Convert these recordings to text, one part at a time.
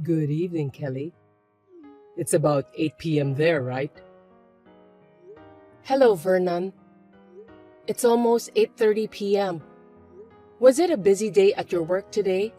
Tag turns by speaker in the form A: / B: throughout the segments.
A: Good evening, Kelly. It's about 8 p.m. there, right?
B: Hello, Vernon. It's almost 8:30 p.m. Was it a busy day at your work today?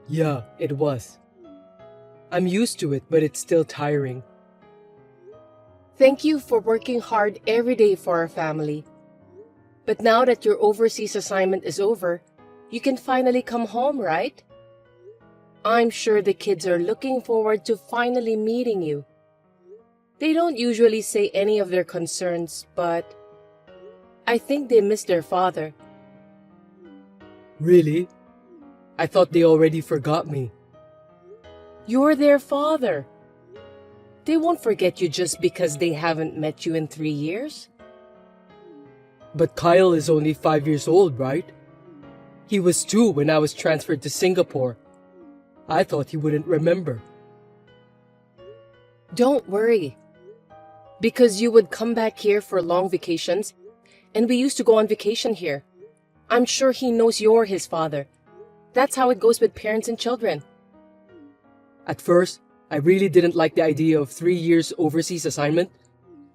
A: Yeah, it was. I'm used to it, but it's still tiring.
B: Thank you for working hard every day for our family. But now that your overseas assignment is over, you can finally come home, right? I'm sure the kids are looking forward to finally meeting you. They don't usually say any of their concerns, but I think they miss their father.
A: Really? I thought they already forgot me.
B: You're their father. They won't forget you just because they haven't met you in 3 years.
A: But Kyle is only 5 years old, right? He was 2 when I was transferred to Singapore. I thought he wouldn't remember.
B: Don't worry. Because you would come back here for long vacations, and we used to go on vacation here. I'm sure he knows you're his father. That's how it goes with parents and children.
A: At first, I really didn't like the idea of 3 years overseas assignment,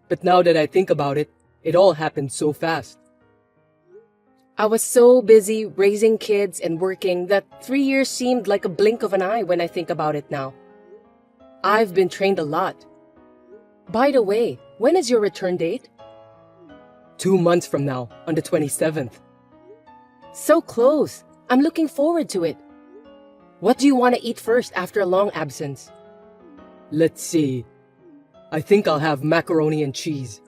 A: but now that I think about it, it all happened so fast.
B: I was so busy raising kids and working that 3 years seemed like a blink of an eye when I think about it now. I've been trained a lot. By the way, when is your return date?
A: 2 months from now, on the 27th.
B: So close. I'm looking forward to it. What do you want to eat first after a long absence?
A: Let's see. I think I'll have macaroni and cheese.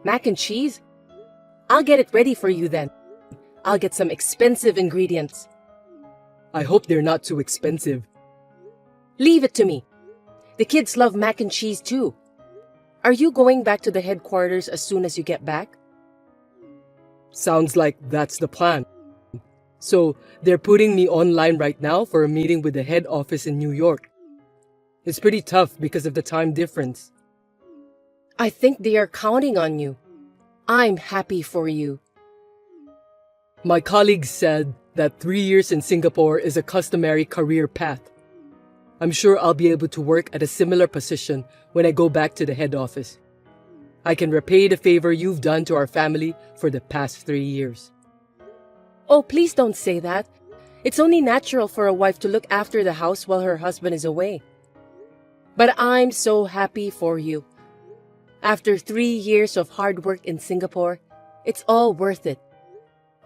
B: Mac and cheese? I'll get it ready for you then. I'll get some expensive ingredients.
A: I hope they're not too expensive.
B: Leave it to me. The kids love mac and cheese too. Are you going back to the headquarters as soon as you get back?
A: Sounds like that's the plan. So, they're putting me online right now for a meeting with the head office in New York. It's pretty tough because of the time difference.
B: I think they are counting on you. I'm happy for you.
A: My colleagues said that 3 years in Singapore is a customary career path. I'm sure I'll be able to work at a similar position when I go back to the head office. I can repay the favor you've done to our family for the past 3 years.
B: Oh, please don't say that. It's only natural for a wife to look after the house while her husband is away. But I'm so happy for you. After 3 years of hard work in Singapore, it's all worth it.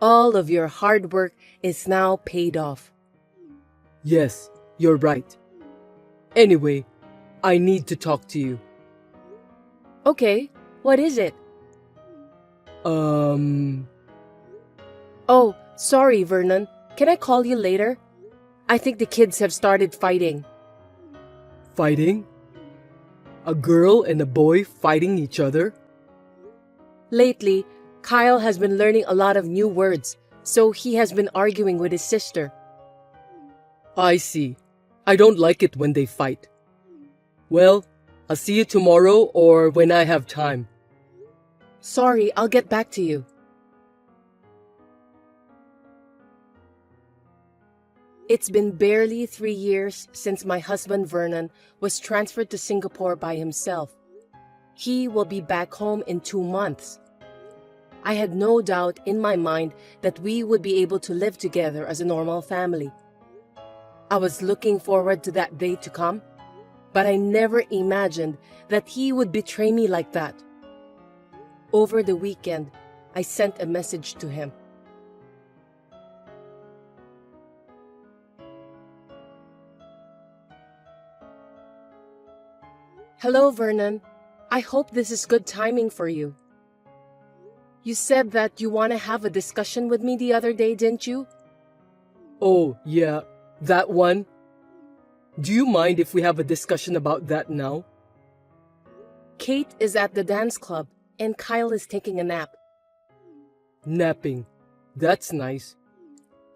B: All of your hard work is now paid off.
A: Yes, you're right. Anyway, I need to talk to you.
B: Okay, what is it? Oh, sorry, Vernon. Can I call you later? I think the kids have started fighting.
A: Fighting? A girl and a boy fighting each other?
B: Lately, Kyle has been learning a lot of new words, so he has been arguing with his sister.
A: I see. I don't like it when they fight. Well, I'll see you tomorrow or when I have time.
B: Sorry, I'll get back to you. It's been barely 3 years since my husband Vernon was transferred to Singapore by himself. He will be back home in 2 months. I had no doubt in my mind that we would be able to live together as a normal family. I was looking forward to that day to come, but I never imagined that he would betray me like that. Over the weekend, I sent a message to him. Hello, Vernon. I hope this is good timing for you. You said that you want to have a discussion with me the other day, didn't you?
A: Oh, yeah, that one. Do you mind if we have a discussion about that now?
B: Kate is at the dance club, and Kyle is taking a nap.
A: Napping. That's nice.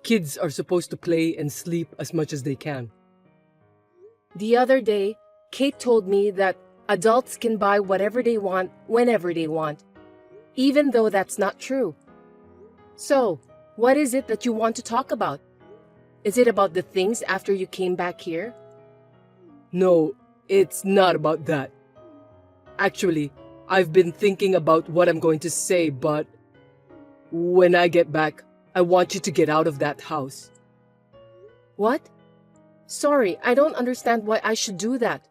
A: Kids are supposed to play and sleep as much as they can.
B: The other day, Kate told me that adults can buy whatever they want whenever they want, even though that's not true. So, what is it that you want to talk about? Is it about the things after you came back here?
A: No, it's not about that. Actually, I've been thinking about what I'm going to say, but when I get back, I want you to get out of that house.
B: What? Sorry, I don't understand why I should do that.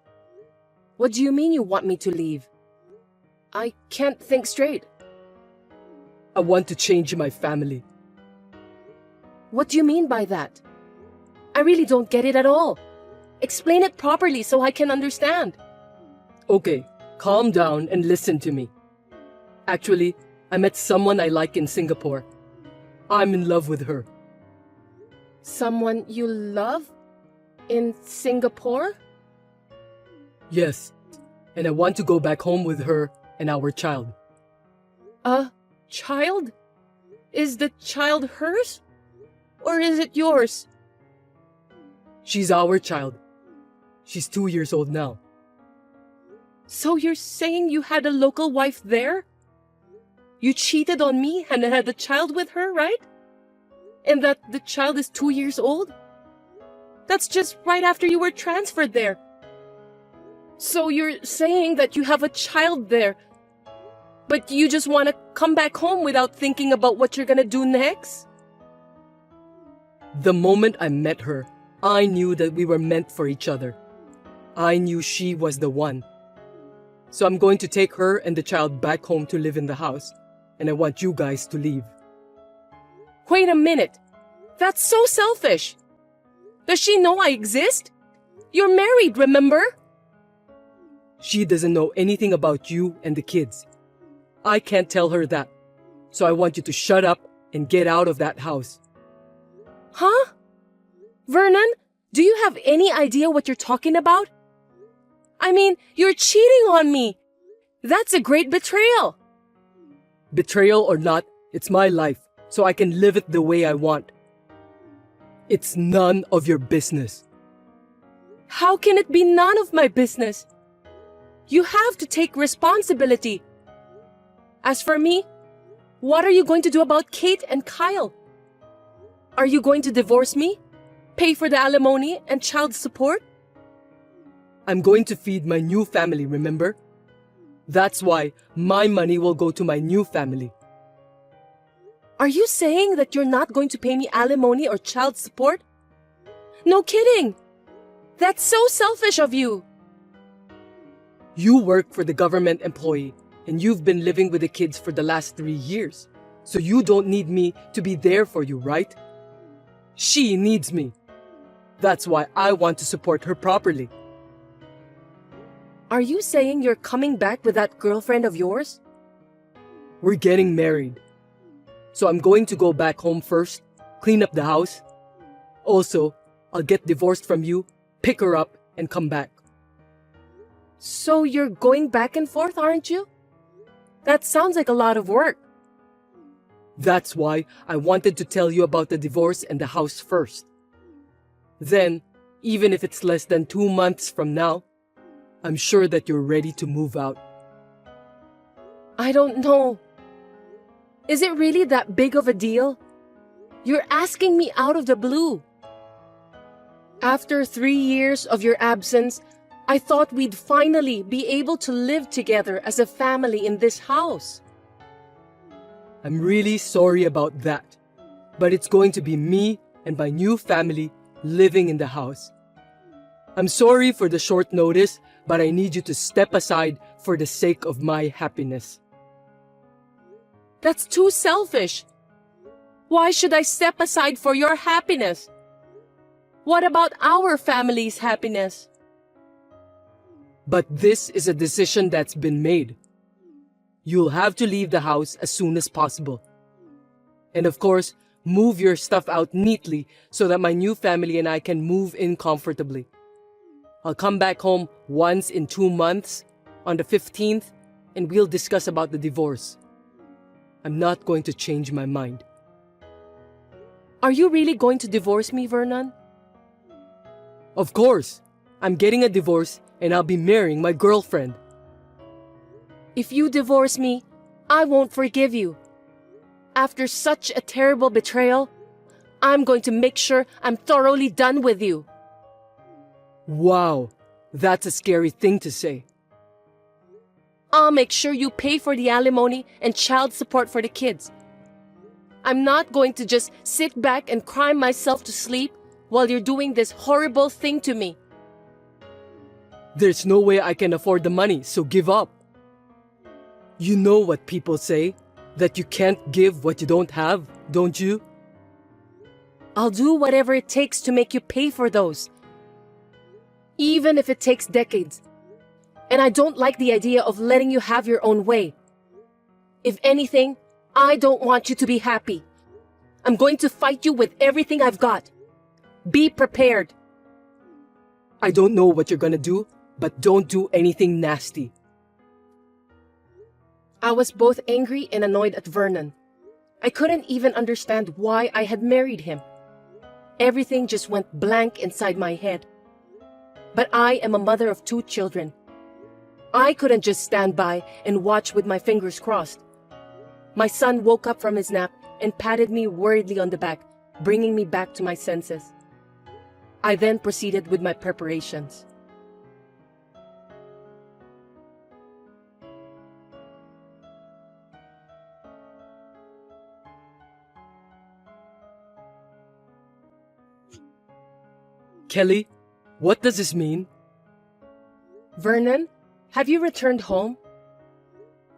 B: What do you mean you want me to leave? I can't think straight.
A: I want to change my family.
B: What do you mean by that? I really don't get it at all. Explain it properly so I can understand.
A: Okay, calm down and listen to me. Actually, I met someone I like in Singapore. I'm in love with her.
B: Someone you love? In Singapore?
A: Yes, and I want to go back home with her and our child.
B: A child? Is the child hers? Or is it yours?
A: She's our child. She's 2 years old now.
B: So you're saying you had a local wife there? You cheated on me and had a child with her, right? And that the child is 2 years old? That's just right after you were transferred there. So you're saying that you have a child there, but you just want to come back home without thinking about what you're gonna do next?
A: The moment I met her, I knew that we were meant for each other. I knew she was the one. So I'm going to take her and the child back home to live in the house, and I want you guys to leave.
B: Wait a minute. That's so selfish. Does she know I exist? You're married, remember?
A: She doesn't know anything about you and the kids. I can't tell her that. So I want you to shut up and get out of that house.
B: Huh? Vernon, do you have any idea what you're talking about? I mean, you're cheating on me. That's a great betrayal.
A: Betrayal or not, it's my life, so I can live it the way I want. It's none of your business.
B: How can it be none of my business? You have to take responsibility. As for me, what are you going to do about Kate and Kyle? Are you going to divorce me? Pay for the alimony and child support?
A: I'm going to feed my new family, remember? That's why my money will go to my new family.
B: Are you saying that you're not going to pay me alimony or child support? No kidding! That's so selfish of you!
A: You work for the government employee, and you've been living with the kids for the last 3 years. So you don't need me to be there for you, right? She needs me. That's why I want to support her properly.
B: Are you saying you're coming back with that girlfriend of yours?
A: We're getting married. So I'm going to go back home first, clean up the house. Also, I'll get divorced from you, pick her up, and come back.
B: So you're going back and forth, aren't you? That sounds like a lot of work.
A: That's why I wanted to tell you about the divorce and the house first. Then, even if it's less than 2 months from now, I'm sure that you're ready to move out.
B: I don't know. Is it really that big of a deal? You're asking me out of the blue. After 3 years of your absence, I thought we'd finally be able to live together as a family in this house.
A: I'm really sorry about that, but it's going to be me and my new family living in the house. I'm sorry for the short notice, but I need you to step aside for the sake of my happiness.
B: That's too selfish. Why should I step aside for your happiness? What about our family's happiness?
A: But this is a decision that's been made. You'll have to leave the house as soon as possible. And of course, move your stuff out neatly so that my new family and I can move in comfortably. I'll come back home once in 2 months, on the 15th, and we'll discuss about the divorce. I'm not going to change my mind.
B: Are you really going to divorce me, Vernon?
A: Of course, I'm getting a divorce and I'll be marrying my girlfriend.
B: If you divorce me, I won't forgive you. After such a terrible betrayal, I'm going to make sure I'm thoroughly done with you.
A: Wow, that's a scary thing to say.
B: I'll make sure you pay for the alimony and child support for the kids. I'm not going to just sit back and cry myself to sleep while you're doing this horrible thing to me.
A: There's no way I can afford the money, so give up. You know what people say, that you can't give what you don't have, don't you?
B: I'll do whatever it takes to make you pay for those. Even if it takes decades. And I don't like the idea of letting you have your own way. If anything, I don't want you to be happy. I'm going to fight you with everything I've got. Be prepared.
A: I don't know what you're gonna do, but don't do anything nasty.
B: I was both angry and annoyed at Vernon. I couldn't even understand why I had married him. Everything just went blank inside my head. But I am a mother of 2 children. I couldn't just stand by and watch with my fingers crossed. My son woke up from his nap and patted me worriedly on the back, bringing me back to my senses. I then proceeded with my preparations.
A: Kelly, what does this mean?
B: Vernon, have you returned home?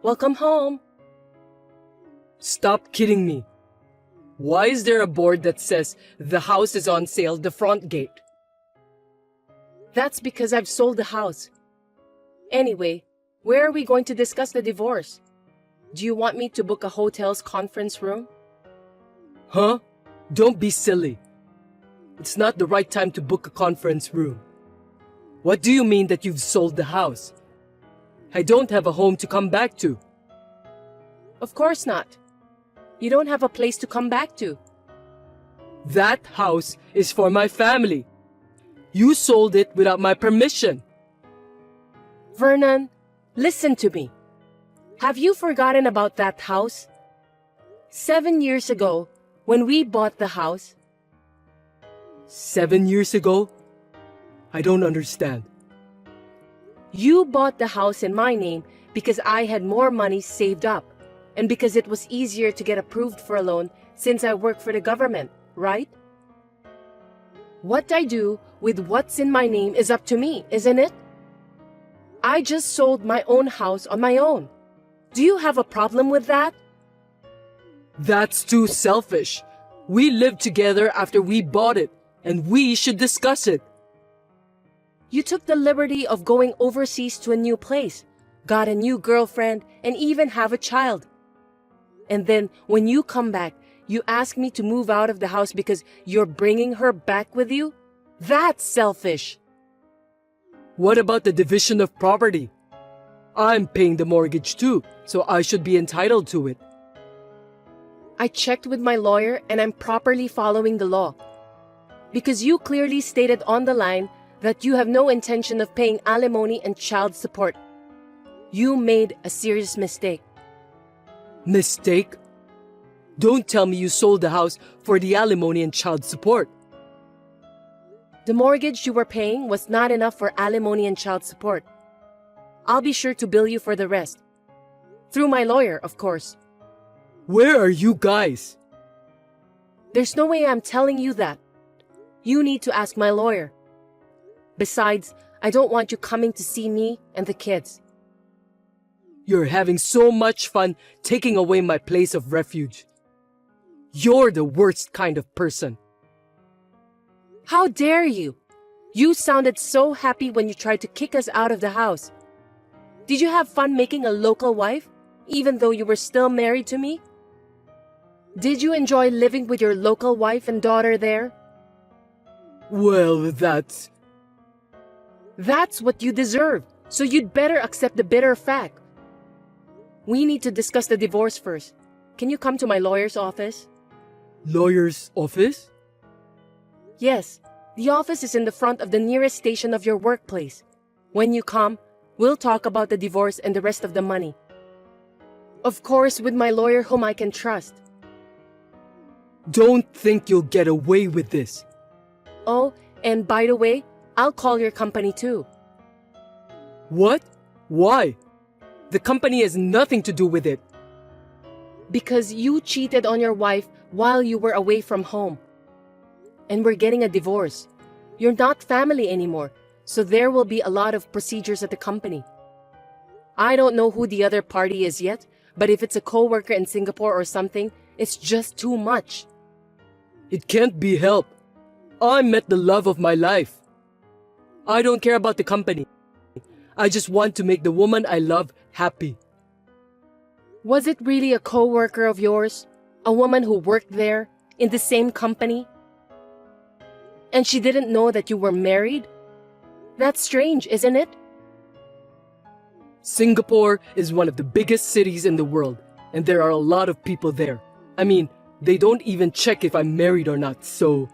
B: Welcome home.
A: Stop kidding me. Why is there a board that says the house is on sale the front gate?
B: That's because I've sold the house. Anyway, where are we going to discuss the divorce? Do you want me to book a hotel's conference room?
A: Huh? Don't be silly. It's not the right time to book a conference room. What do you mean that you've sold the house? I don't have a home to come back to.
B: Of course not. You don't have a place to come back to.
A: That house is for my family. You sold it without my permission.
B: Vernon, listen to me. Have you forgotten about that house? 7 years ago, when we bought the house.
A: 7 years ago? I don't understand.
B: You bought the house in my name because I had more money saved up and because it was easier to get approved for a loan since I work for the government, right? What I do with what's in my name is up to me, isn't it? I just sold my own house on my own. Do you have a problem with that?
A: That's too selfish. We lived together after we bought it, and we should discuss it.
B: You took the liberty of going overseas to a new place, got a new girlfriend, and even have a child. And then, when you come back, you ask me to move out of the house because you're bringing her back with you? That's selfish.
A: What about the division of property? I'm paying the mortgage too, so I should be entitled to it.
B: I checked with my lawyer and I'm properly following the law. Because you clearly stated on the line that you have no intention of paying alimony and child support. You made a serious mistake.
A: Mistake? Don't tell me you sold the house for the alimony and child support.
B: The mortgage you were paying was not enough for alimony and child support. I'll be sure to bill you for the rest. Through my lawyer, of course.
A: Where are you guys?
B: There's no way I'm telling you that. You need to ask my lawyer. Besides, I don't want you coming to see me and the kids.
A: You're having so much fun taking away my place of refuge. You're the worst kind of person.
B: How dare you? You sounded so happy when you tried to kick us out of the house. Did you have fun making a local wife, even though you were still married to me? Did you enjoy living with your local wife and daughter there?
A: Well, that's
B: what you deserve, so you'd better accept the bitter fact. We need to discuss the divorce first. Can you come to my lawyer's office?
A: lawyer's office?
B: Yes, the office is in the front of the nearest station of your workplace. When you come, we'll talk about the divorce and the rest of the money. Of course, with my lawyer whom I can trust.
A: Don't think you'll get away with this.
B: Oh, and by the way, I'll call your company too.
A: What? Why? The company has nothing to do with it.
B: Because you cheated on your wife while you were away from home. And we're getting a divorce. You're not family anymore, so there will be a lot of procedures at the company. I don't know who the other party is yet, but if it's a coworker in Singapore or something, it's just too much.
A: It can't be helped. I met the love of my life. I don't care about the company. I just want to make the woman I love happy.
B: Was it really a coworker of yours? A woman who worked there, in the same company? And she didn't know that you were married? That's strange, isn't it?
A: Singapore is one of the biggest cities in the world, and there are a lot of people there. I mean, they don't even check if I'm married or not, so...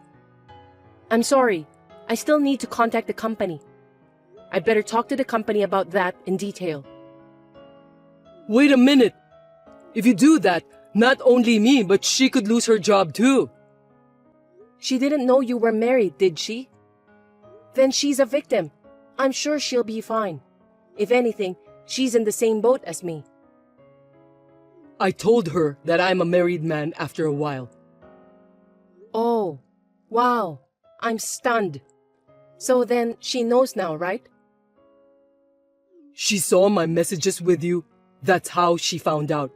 B: I'm sorry. I still need to contact the company. I'd better talk to the company about that in detail.
A: Wait a minute! If you do that, not only me, but she could lose her job too.
B: She didn't know you were married, did she? Then she's a victim. I'm sure she'll be fine. If anything, she's in the same boat as me.
A: I told her that I'm a married man after a while.
B: Oh, wow. I'm stunned. So then she knows now, right?
A: She saw my messages with you. That's how she found out.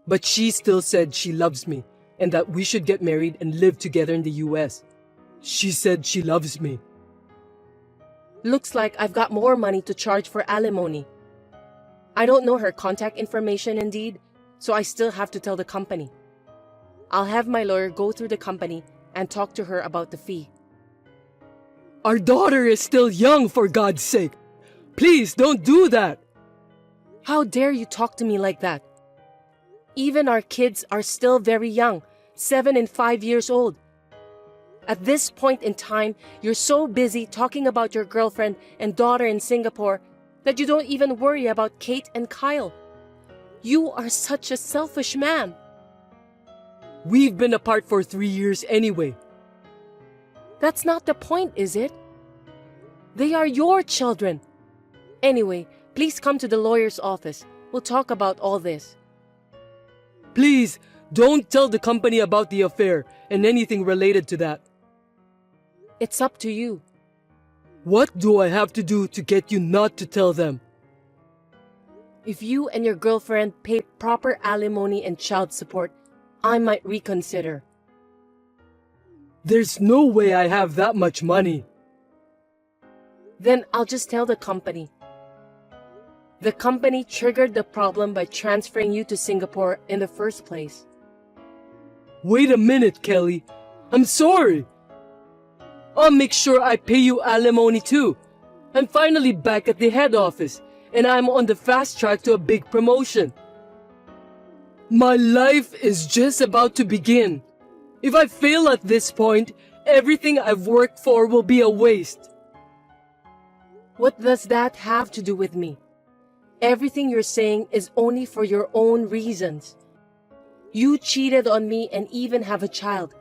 A: But she still said she loves me and that we should get married and live together in the US. She said she loves me.
B: Looks like I've got more money to charge for alimony. I don't know her contact information indeed, so I still have to tell the company. I'll have my lawyer go through the company and talk to her about the fee.
A: Our daughter is still young, for God's sake. Please don't do that.
B: How dare you talk to me like that? Even our kids are still very young, 7 and 5 years old. At this point in time, you're so busy talking about your girlfriend and daughter in Singapore that you don't even worry about Kate and Kyle. You are such a selfish man.
A: We've been apart for 3 years anyway.
B: That's not the point, is it? They are your children. Anyway, please come to the lawyer's office. We'll talk about all this.
A: Please, don't tell the company about the affair and anything related to that.
B: It's up to you.
A: What do I have to do to get you not to tell them?
B: If you and your girlfriend pay proper alimony and child support, I might reconsider.
A: There's no way I have that much money.
B: Then I'll just tell the company. The company triggered the problem by transferring you to Singapore in the first place.
A: Wait a minute, Kelly. I'm sorry. I'll make sure I pay you alimony too. I'm finally back at the head office, and I'm on the fast track to a big promotion. My life is just about to begin. If I fail at this point, everything I've worked for will be a waste.
B: What does that have to do with me? Everything you're saying is only for your own reasons. You cheated on me and even have a child.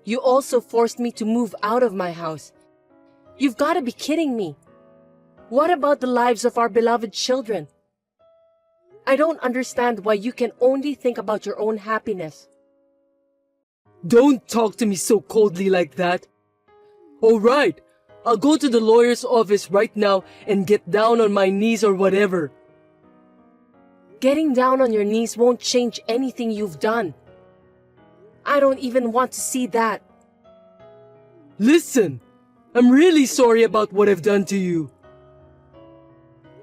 B: You also forced me to move out of my house. You've got to be kidding me. What about the lives of our beloved children? I don't understand why you can only think about your own happiness.
A: Don't talk to me so coldly like that. All right, I'll go to the lawyer's office right now and get down on my knees or whatever.
B: Getting down on your knees won't change anything you've done. I don't even want to see that.
A: Listen, I'm really sorry about what I've done to you.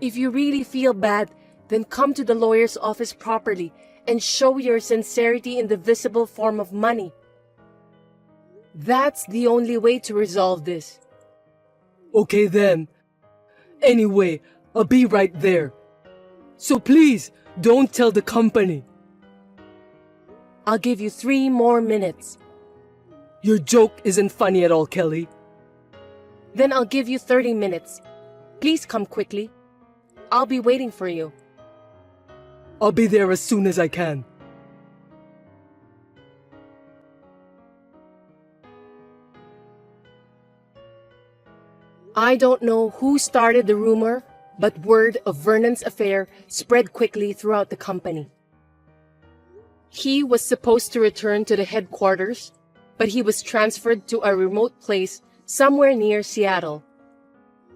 B: If you really feel bad, then come to the lawyer's office properly and show your sincerity in the visible form of money. That's the only way to resolve this.
A: Okay then. Anyway, I'll be right there. So please, don't tell the company.
B: I'll give you 3 more minutes.
A: Your joke isn't funny at all, Kelly.
B: Then I'll give you 30 minutes. Please come quickly. I'll be waiting for you.
A: I'll be there as soon as I can.
B: I don't know who started the rumor, but word of Vernon's affair spread quickly throughout the company. He was supposed to return to the headquarters, but he was transferred to a remote place somewhere near Seattle.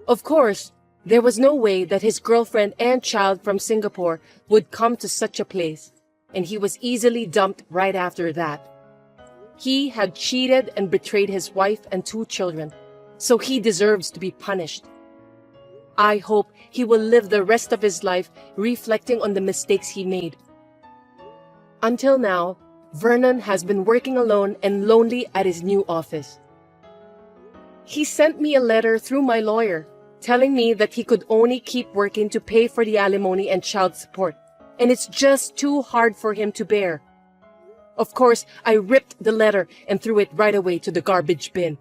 B: Of course, there was no way that his girlfriend and child from Singapore would come to such a place, and he was easily dumped right after that. He had cheated and betrayed his wife and 2 children, so he deserves to be punished. I hope he will live the rest of his life reflecting on the mistakes he made. Until now, Vernon has been working alone and lonely at his new office. He sent me a letter through my lawyer, telling me that he could only keep working to pay for the alimony and child support, and it's just too hard for him to bear. Of course, I ripped the letter and threw it right away to the garbage bin.